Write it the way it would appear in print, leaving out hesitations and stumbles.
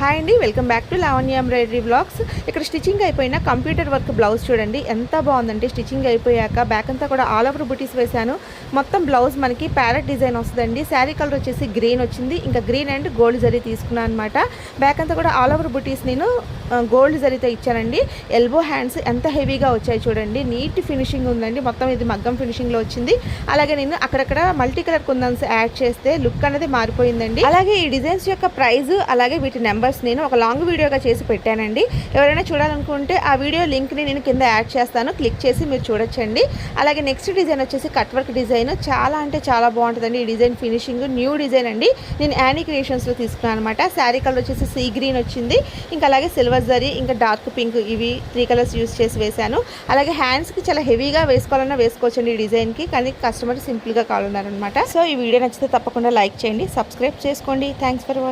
Hi అండి, welcome back to Lavanya embroidery blogs. ఇక్కడ stitching అయిపోయిన కంప్యూటర్ వర్క్ బ్లౌజ్ చూడండి ఎంత బాగుందంటే, స్టిచ్చింగ్ అయిపోయాక బ్యాక్ అంతా కూడా ఆల్ ఓవర్ బుటీస్ వేశాను. మొత్తం బ్లౌజ్ మనకి ప్యారెట్ డిజైన్ వస్తుందండి. శారీ కలర్ వచ్చేసి గ్రీన్ వచ్చింది, ఇంకా గ్రీన్ అండ్ గోల్డ్ జరీ తీసుకున్నాను అనమాట. బ్యాక్ అంతా కూడా ఆల్ ఓవర్ బుటీస్ నేను గోల్డ్ జరీతో ఇచ్చానండి. ఎల్బో హ్యాండ్స్ ఎంత హెవీగా వచ్చాయి చూడండి, నీట్ ఫినిషింగ్ ఉందండి. మొత్తం ఇది మగ్గం ఫినిషింగ్లో వచ్చింది. అలాగే నేను అక్కడక్కడ మల్టీ కలర్ కుందన్స్ యాడ్ చేస్తే లుక్ అనేది మారిపోయిందండి. అలాగే ఈ డిజైన్స్ యొక్క ప్రైస్ అలాగే వీటి నెంబర్స్ నేను ఒక లాంగ్ వీడియోగా చేసి పెట్టానండి. ఎవరైనా చూడాలనుకుంటే ఆ వీడియో లింక్ని నేను కింద యాడ్ చేస్తాను, క్లిక్ చేసి మీరు చూడొచ్చండి. అలాగే నెక్స్ట్ డిజైన్ వచ్చేసి కట్ వర్క్ డిజైన్. చాలా అంటే చాలా బాగుంటుందండి ఈ డిజైన్ ఫినిషింగ్. న్యూ డిజైన్ అండి, నేను యానీ క్రియేషన్స్లో తీసుకున్నాను అనమాట. శారీ కలర్ వచ్చేసి సీ గ్రీన్ వచ్చింది, ఇంకా అలాగే సిల్వర్ జరీ, ఇంకా డార్క్ పింక్, ఇవి 3 కలర్స్ యూస్ చేసి వేశాను. అలాగే హ్యాండ్స్కి చాలా హెవీగా వేసుకోవాలన్నా వేసుకోవచ్చండి ఈ డిజైన్కి, కానీ కస్టమర్ సింపుల్గా కావాలన్నారనమాట. సో ఈ వీడియో నచ్చితే తప్పకుండా లైక్ చేయండి, సబ్స్క్రైబ్ చేసుకోండి. Thanks for watching.